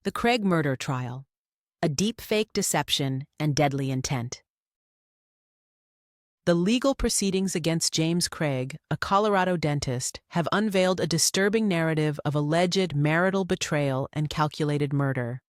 The Craig murder trial. A deepfake deception and deadly intent. The legal proceedings against James Craig, a Colorado dentist, have unveiled a disturbing narrative of alleged marital betrayal and calculated murder.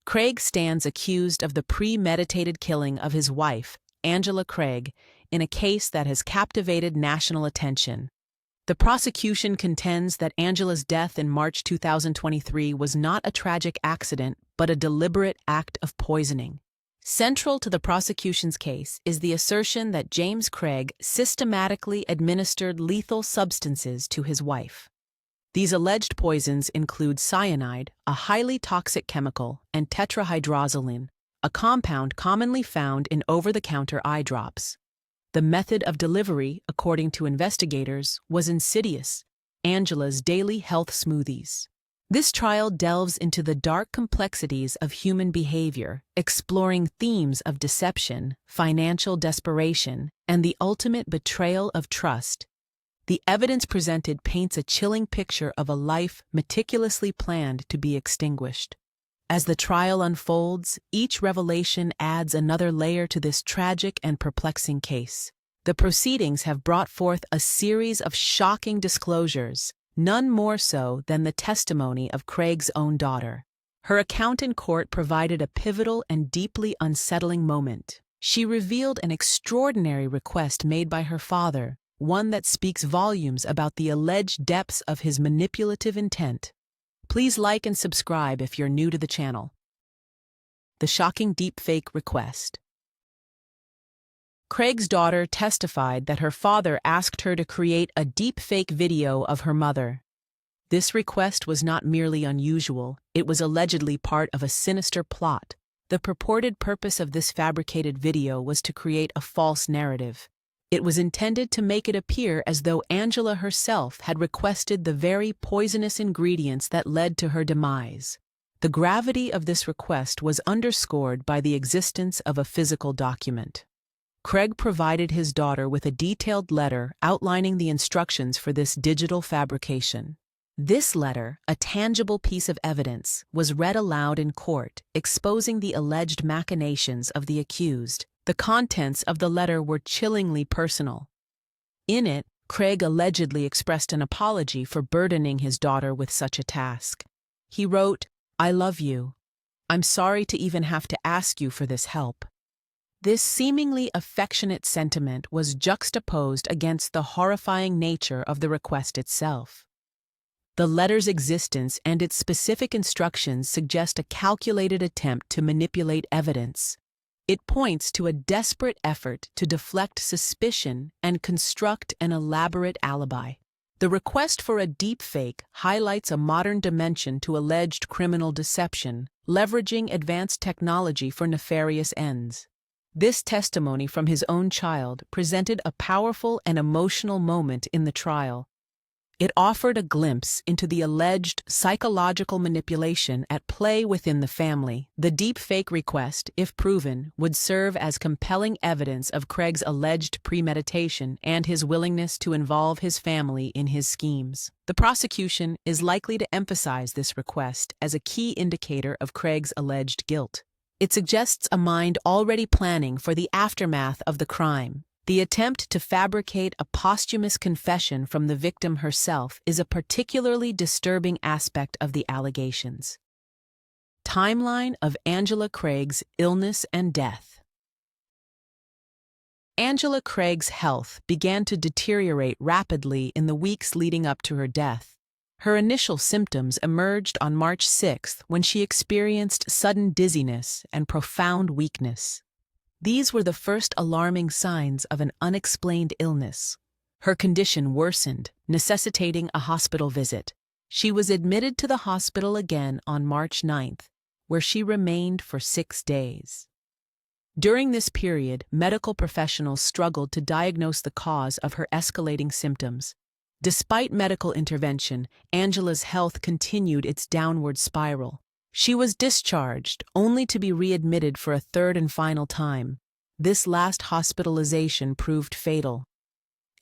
Craig stands accused of the premeditated killing of his wife, Angela Craig, in a case that has captivated national attention. The prosecution contends that Angela's death in March 2023 was not a tragic accident, but a deliberate act of poisoning. Central to the prosecution's case is the assertion that James Craig systematically administered lethal substances to his wife. These alleged poisons include cyanide, a highly toxic chemical, and tetrahydrozoline, a compound commonly found in over-the-counter eye drops. The method of delivery, according to investigators, was insidious: Angela's daily health smoothies. This trial delves into the dark complexities of human behavior, exploring themes of deception, financial desperation, and the ultimate betrayal of trust. The evidence presented paints a chilling picture of a life meticulously planned to be extinguished. As the trial unfolds, each revelation adds another layer to this tragic and perplexing case. The proceedings have brought forth a series of shocking disclosures, none more so than the testimony of Craig's own daughter. Her account in court provided a pivotal and deeply unsettling moment. She revealed an extraordinary request made by her father, one that speaks volumes about the alleged depths of his manipulative intent. Please like and subscribe if you're new to the channel. The shocking deepfake request. Craig's daughter testified that her father asked her to create a deepfake video of her mother. This request was not merely unusual, it was allegedly part of a sinister plot. The purported purpose of this fabricated video was to create a false narrative. It was intended to make it appear as though Angela herself had requested the very poisonous ingredients that led to her demise. The gravity of this request was underscored by the existence of a physical document. Craig provided his daughter with a detailed letter outlining the instructions for this digital fabrication. This letter, a tangible piece of evidence, was read aloud in court, exposing the alleged machinations of the accused. The contents of the letter were chillingly personal. In it, Craig allegedly expressed an apology for burdening his daughter with such a task. He wrote, "I love you. I'm sorry to even have to ask you for this help." This seemingly affectionate sentiment was juxtaposed against the horrifying nature of the request itself. The letter's existence and its specific instructions suggest a calculated attempt to manipulate evidence. It points to a desperate effort to deflect suspicion and construct an elaborate alibi. The request for a deepfake highlights a modern dimension to alleged criminal deception, leveraging advanced technology for nefarious ends. This testimony from his own child presented a powerful and emotional moment in the trial. It offered a glimpse into the alleged psychological manipulation at play within the family. The deepfake request, if proven, would serve as compelling evidence of Craig's alleged premeditation and his willingness to involve his family in his schemes. The prosecution is likely to emphasize this request as a key indicator of Craig's alleged guilt. It suggests a mind already planning for the aftermath of the crime. The attempt to fabricate a posthumous confession from the victim herself is a particularly disturbing aspect of the allegations. Timeline of Angela Craig's illness and death. Angela Craig's health began to deteriorate rapidly in the weeks leading up to her death. Her initial symptoms emerged on March 6 when she experienced sudden dizziness and profound weakness. These were the first alarming signs of an unexplained illness. Her condition worsened, necessitating a hospital visit. She was admitted to the hospital again on March 9, where she remained for 6 days. During this period, medical professionals struggled to diagnose the cause of her escalating symptoms. Despite medical intervention, Angela's health continued its downward spiral. She was discharged, only to be readmitted for a third and final time. This last hospitalization proved fatal.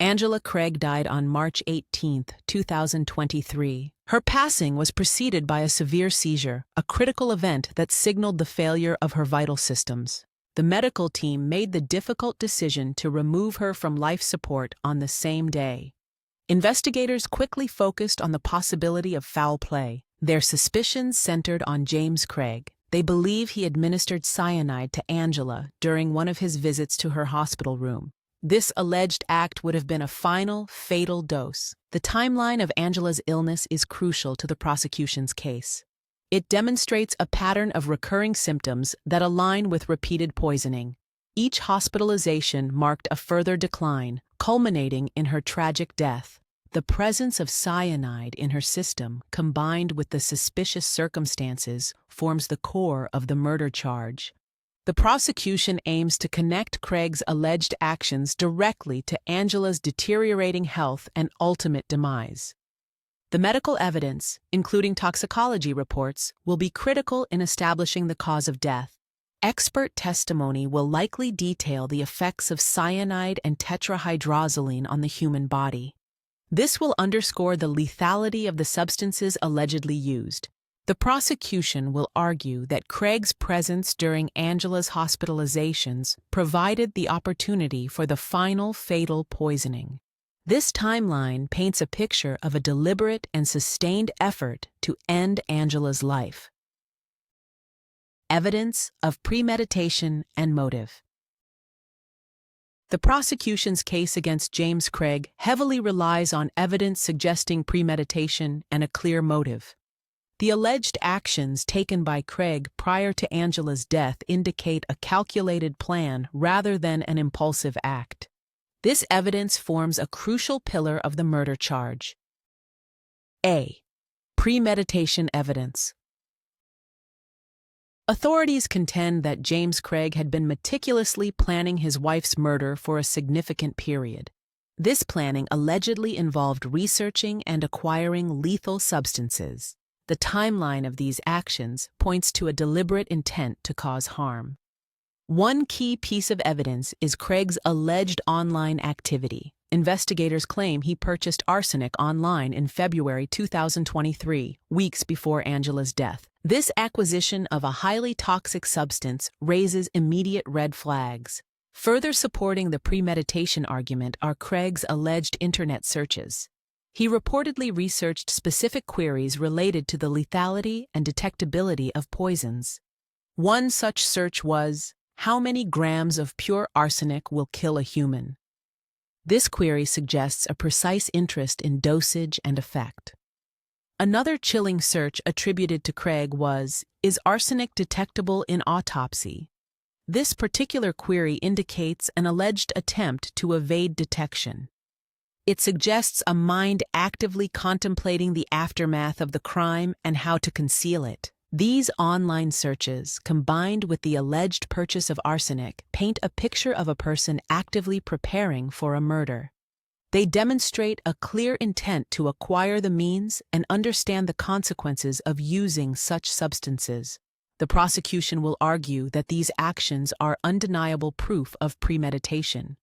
Angela Craig died on March 18, 2023, Her passing was preceded by a severe seizure, a critical event that signaled the failure of her vital systems. The medical team made the difficult decision to remove her from life support on the same day. Investigators quickly focused on the possibility of foul play. Their suspicions centered on James Craig. They believe he administered cyanide to Angela during one of his visits to her hospital room. This alleged act would have been a final, fatal dose. The timeline of Angela's illness is crucial to the prosecution's case. It demonstrates a pattern of recurring symptoms that align with repeated poisoning. Each hospitalization marked a further decline, culminating in her tragic death. The presence of cyanide in her system, combined with the suspicious circumstances, forms the core of the murder charge. The prosecution aims to connect Craig's alleged actions directly to Angela's deteriorating health and ultimate demise. The medical evidence, including toxicology reports, will be critical in establishing the cause of death. Expert testimony will likely detail the effects of cyanide and tetrahydrozoline on the human body. This will underscore the lethality of the substances allegedly used. The prosecution will argue that Craig's presence during Angela's hospitalizations provided the opportunity for the final fatal poisoning. This timeline paints a picture of a deliberate and sustained effort to end Angela's life. Evidence of premeditation and motive. The prosecution's case against James Craig heavily relies on evidence suggesting premeditation and a clear motive. The alleged actions taken by Craig prior to Angela's death indicate a calculated plan rather than an impulsive act. This evidence forms a crucial pillar of the murder charge. A. Premeditation evidence. Authorities contend that James Craig had been meticulously planning his wife's murder for a significant period. This planning allegedly involved researching and acquiring lethal substances. The timeline of these actions points to a deliberate intent to cause harm. One key piece of evidence is Craig's alleged online activity. Investigators claim he purchased arsenic online in February 2023, weeks before Angela's death. This acquisition of a highly toxic substance raises immediate red flags. Further supporting the premeditation argument are Craig's alleged internet searches. He reportedly researched specific queries related to the lethality and detectability of poisons. One such search was, "How many grams of pure arsenic will kill a human?" This query suggests a precise interest in dosage and effect. Another chilling search attributed to Craig was, "Is arsenic detectable in autopsy?" This particular query indicates an alleged attempt to evade detection. It suggests a mind actively contemplating the aftermath of the crime and how to conceal it. These online searches, combined with the alleged purchase of arsenic, paint a picture of a person actively preparing for a murder. They demonstrate a clear intent to acquire the means and understand the consequences of using such substances. The prosecution will argue that these actions are undeniable proof of premeditation.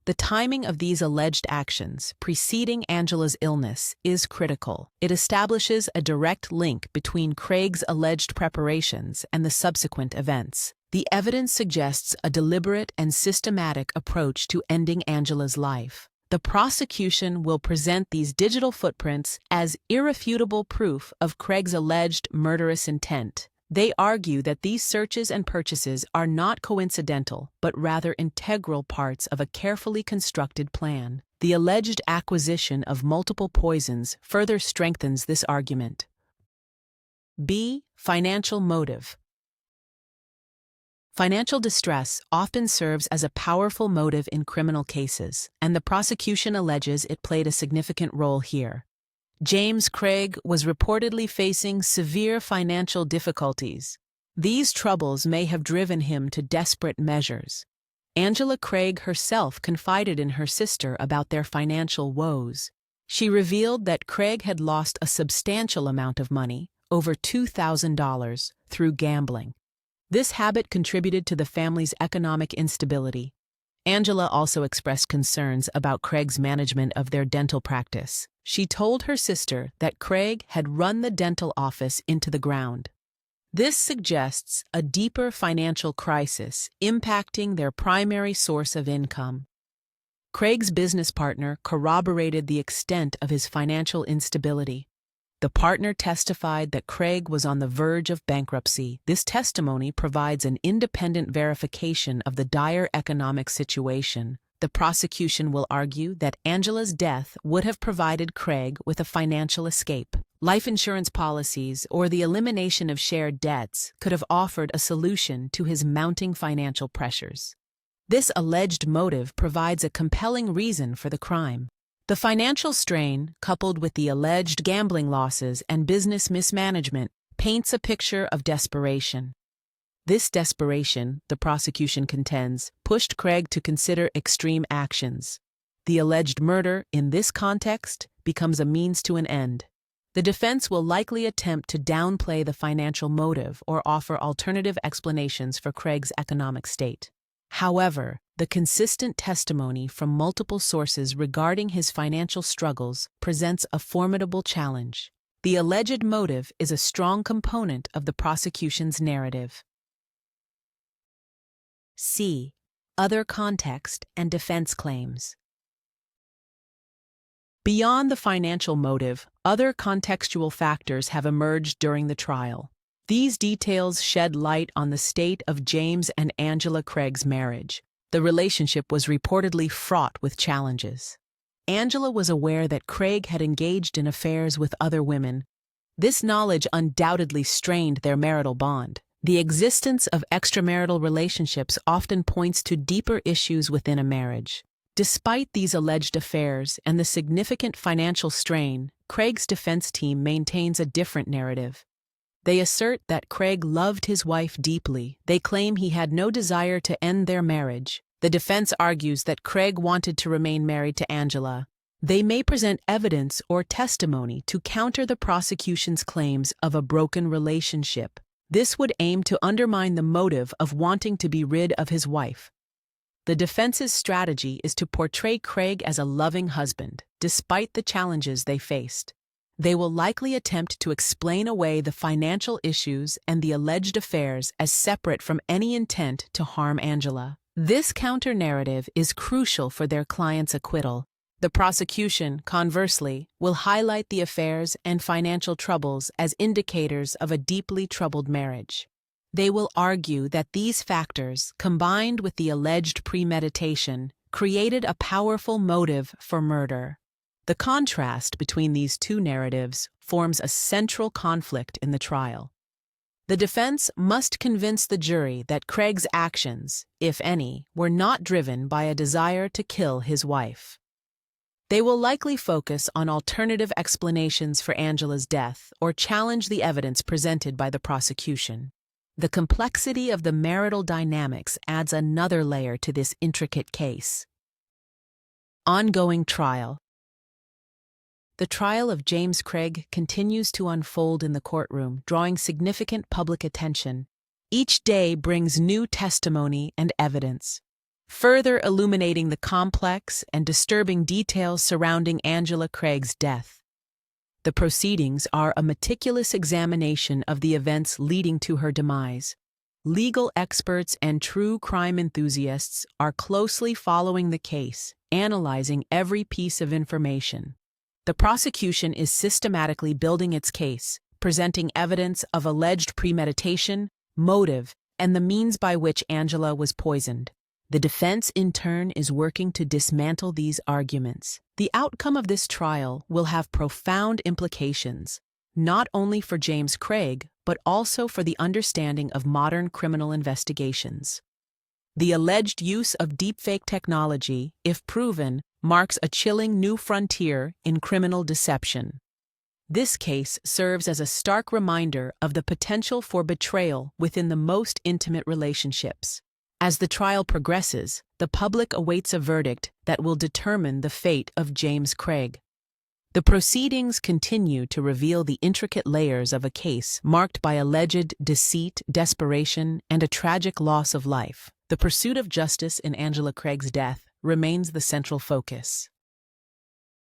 The timing of these alleged actions, preceding Angela's illness, is critical. It establishes a direct link between Craig's alleged preparations and the subsequent events. The evidence suggests a deliberate and systematic approach to ending Angela's life. The prosecution will present these digital footprints as irrefutable proof of Craig's alleged murderous intent. They argue that these searches and purchases are not coincidental, but rather integral parts of a carefully constructed plan. The alleged acquisition of multiple poisons further strengthens this argument. B. Financial motive. Financial distress often serves as a powerful motive in criminal cases, and the prosecution alleges it played a significant role here. James Craig was reportedly facing severe financial difficulties. These troubles may have driven him to desperate measures. Angela Craig herself confided in her sister about their financial woes. She revealed that Craig had lost a substantial amount of money, over $2,000, through gambling. This habit contributed to the family's economic instability. Angela also expressed concerns about Craig's management of their dental practice. She told her sister that Craig had run the dental office into the ground. This suggests a deeper financial crisis impacting their primary source of income. Craig's business partner corroborated the extent of his financial instability. The partner testified that Craig was on the verge of bankruptcy. This testimony provides an independent verification of the dire economic situation. The prosecution will argue that Angela's death would have provided Craig with a financial escape. Life insurance policies or the elimination of shared debts could have offered a solution to his mounting financial pressures. This alleged motive provides a compelling reason for the crime. The financial strain, coupled with the alleged gambling losses and business mismanagement, paints a picture of desperation. This desperation, the prosecution contends, pushed Craig to consider extreme actions. The alleged murder, in this context, becomes a means to an end. The defense will likely attempt to downplay the financial motive or offer alternative explanations for Craig's economic state. However, the consistent testimony from multiple sources regarding his financial struggles presents a formidable challenge. The alleged motive is a strong component of the prosecution's narrative. C. Other context and defense claims. Beyond the financial motive, other contextual factors have emerged during the trial. These details shed light on the state of James and Angela Craig's marriage. The relationship was reportedly fraught with challenges. Angela was aware that Craig had engaged in affairs with other women. This knowledge undoubtedly strained their marital bond. The existence of extramarital relationships often points to deeper issues within a marriage. Despite these alleged affairs and the significant financial strain, Craig's defense team maintains a different narrative. They assert that Craig loved his wife deeply. They claim he had no desire to end their marriage. The defense argues that Craig wanted to remain married to Angela. They may present evidence or testimony to counter the prosecution's claims of a broken relationship. This would aim to undermine the motive of wanting to be rid of his wife. The defense's strategy is to portray Craig as a loving husband, despite the challenges they faced. They will likely attempt to explain away the financial issues and the alleged affairs as separate from any intent to harm Angela. This counter-narrative is crucial for their client's acquittal. The prosecution, conversely, will highlight the affairs and financial troubles as indicators of a deeply troubled marriage. They will argue that these factors, combined with the alleged premeditation, created a powerful motive for murder. The contrast between these two narratives forms a central conflict in the trial. The defense must convince the jury that Craig's actions, if any, were not driven by a desire to kill his wife. They will likely focus on alternative explanations for Angela's death or challenge the evidence presented by the prosecution. The complexity of the marital dynamics adds another layer to this intricate case. Ongoing trial. The trial of James Craig continues to unfold in the courtroom, drawing significant public attention. Each day brings new testimony and evidence, further illuminating the complex and disturbing details surrounding Angela Craig's death. The proceedings are a meticulous examination of the events leading to her demise. Legal experts and true crime enthusiasts are closely following the case, analyzing every piece of information. The prosecution is systematically building its case, presenting evidence of alleged premeditation, motive, and the means by which Angela was poisoned. The defense, in turn, is working to dismantle these arguments. The outcome of this trial will have profound implications, not only for James Craig, but also for the understanding of modern criminal investigations. The alleged use of deepfake technology, if proven, marks a chilling new frontier in criminal deception. This case serves as a stark reminder of the potential for betrayal within the most intimate relationships. As the trial progresses, the public awaits a verdict that will determine the fate of James Craig. The proceedings continue to reveal the intricate layers of a case marked by alleged deceit, desperation, and a tragic loss of life. The pursuit of justice in Angela Craig's death remains the central focus.